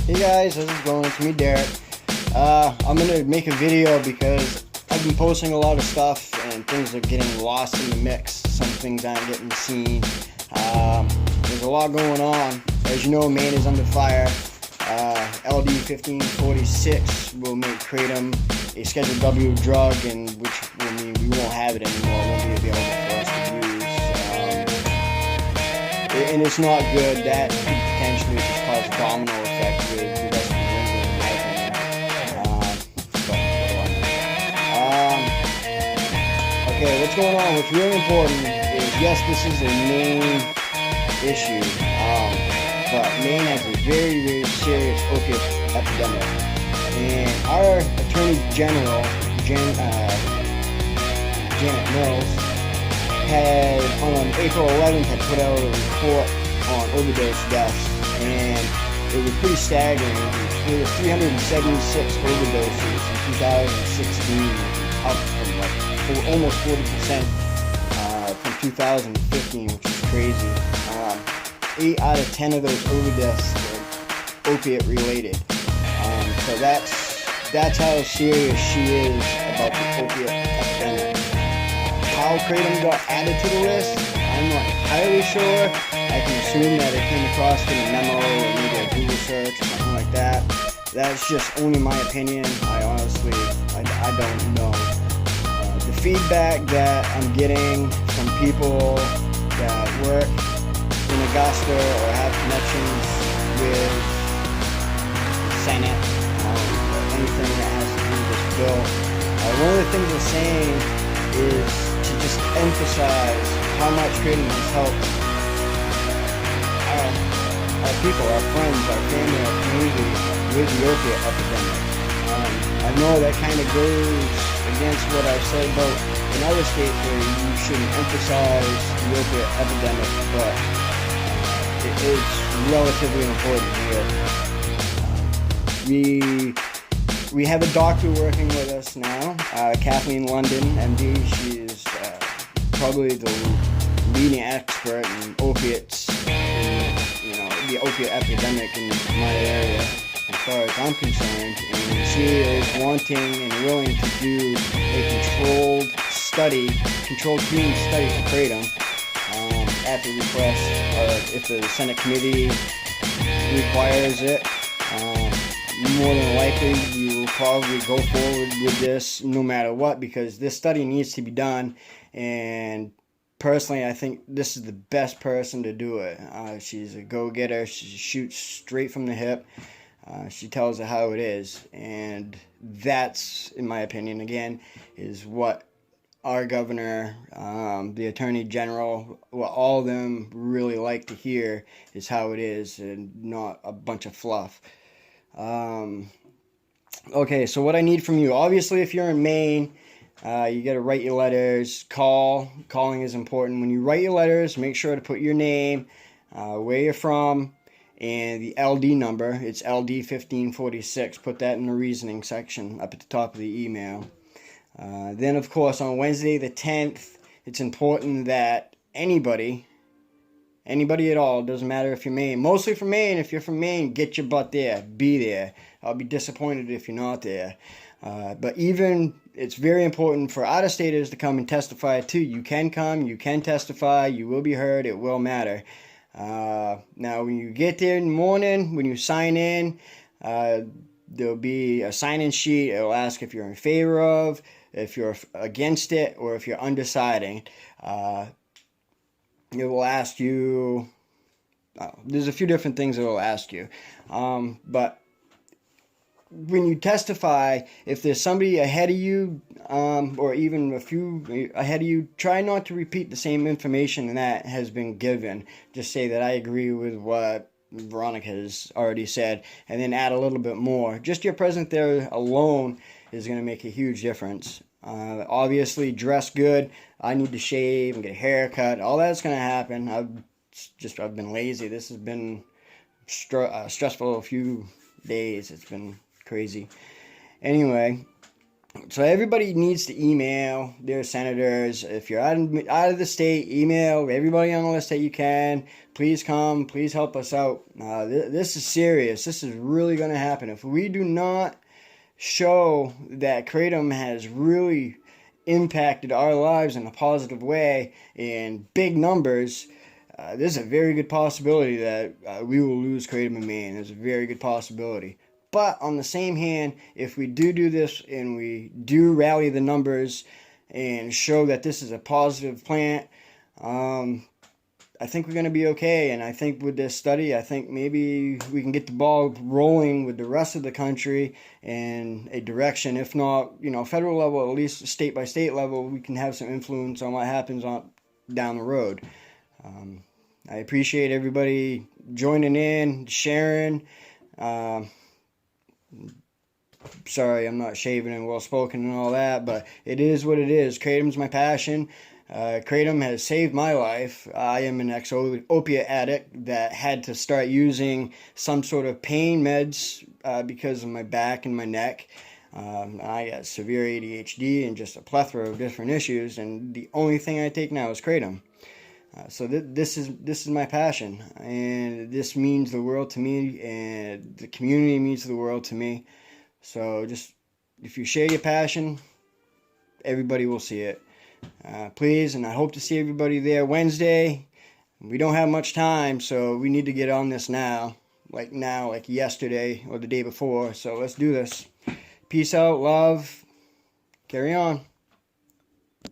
Hey guys, how's it going? It's me, Derek. I'm gonna make a video because I've been posting a lot of stuff and things are getting lost in the mix. Some things aren't getting seen. There's a lot going on. As you know, Maine is under fire. LD 1546 will make Kratom a Schedule W drug, and which will mean we won't have it anymore. It won't be available for us to use. And it's not good. That could potentially just cause a domino effect with the rest of the world, in my opinion. Okay, what's going on? What's really important is, yes, this is a Maine issue, but Maine has a very, very serious opiate epidemic. And our Attorney General, Janet Mills, had on April 11th had put out a report on overdose deaths, and it was pretty staggering. There was 376 overdoses in 2016, up from almost 40% from 2015, which is crazy. 8 out of 10 of those overdoses were opiate related. So that's how serious she is about the opiate epidemic. How Kratom got added to the list, I'm not entirely sure. I can assume that it came across in a memo or maybe a Google search or something like that. That's just only my opinion. I honestly don't know. The feedback that I'm getting from people that work in Augusta or have connections with the Senate or anything that has to do with this bill, one of the things they're saying is to just emphasize how much Kratom has helped our people, our friends, our family, our community with the opiate epidemic. I know that kind of goes against what I've said about in other states where you shouldn't emphasize the opiate epidemic, but it is relatively important here. We have a doctor working with us now, Kathleen London, MD. She is probably the leading expert in opiates, the opiate epidemic in my area, as far as I'm concerned. And she is wanting and willing to do a controlled human study for Kratom at the request, or if the Senate committee requires it. More than likely, we will probably go forward with this no matter what, because this study needs to be done. And personally, I think this is the best person to do it. She's a go-getter. She shoots straight from the hip. She tells it how it is. And that's, in my opinion, again, is what our governor, the attorney general, what all of them really like to hear is how it is, and not a bunch of fluff. Okay, so what I need from you, obviously, if you're in Maine, you got to write your letters. Calling is important. When you write your letters, make sure to put your name, where you're from, and the LD number. It's LD 1546. Put that in the reasoning section up at the top of the email. Then, of course, on Wednesday the 10th, it's important that anybody at all, doesn't matter if you're Maine, mostly from Maine. If you're from Maine, get your butt there, be there. I'll be disappointed if you're not there. But even, it's very important for out-of-staters to come and testify too. You can come, you can testify, you will be heard, it will matter. Now, when you get there in the morning, when you sign in, there'll be a sign-in sheet. It'll ask if you're in favor of, if you're against it, or if you're undeciding. It will ask you, there's a few different things it will ask you. But when you testify, if there's somebody ahead of you, or even a few ahead of you, try not to repeat the same information that has been given. Just say that I agree with what Veronica has already said, and then add a little bit more. Just your presence there alone is going to make a huge difference. Obviously, dress good. I need to shave and get a haircut. All that's going to happen. I've been lazy. This has been stressful a few days. It's been crazy. Anyway, So everybody needs to email their senators. If you're out of the state, email everybody on the list that you can. Please come. Please help us out. This is serious. This is really going to happen. If we do not show that Kratom has really impacted our lives in a positive way in big numbers, there's a very good possibility that we will lose Kratom in Maine. There's a very good possibility. But on the same hand, if we do this and we do rally the numbers and show that this is a positive plant, I think we're going to be okay. And I think with this study, I think maybe we can get the ball rolling with the rest of the country in a direction. If not, federal level, at least state by state level, we can have some influence on what happens down the road. I appreciate everybody joining in, sharing. Sorry, I'm not shaving and well spoken and all that, but it is what it is. Kratom's my passion. Kratom has saved my life. I am an ex-opiate addict that had to start using some sort of pain meds because of my back and my neck. I got severe ADHD and just a plethora of different issues, and the only thing I take now is Kratom. So this is my passion, and this means the world to me, and the community means the world to me. So just, if you share your passion, everybody will see it. Please, and I hope to see everybody there Wednesday. We don't have much time, so we need to get on this now, like yesterday or the day before. So let's do this. Peace out, love, carry on.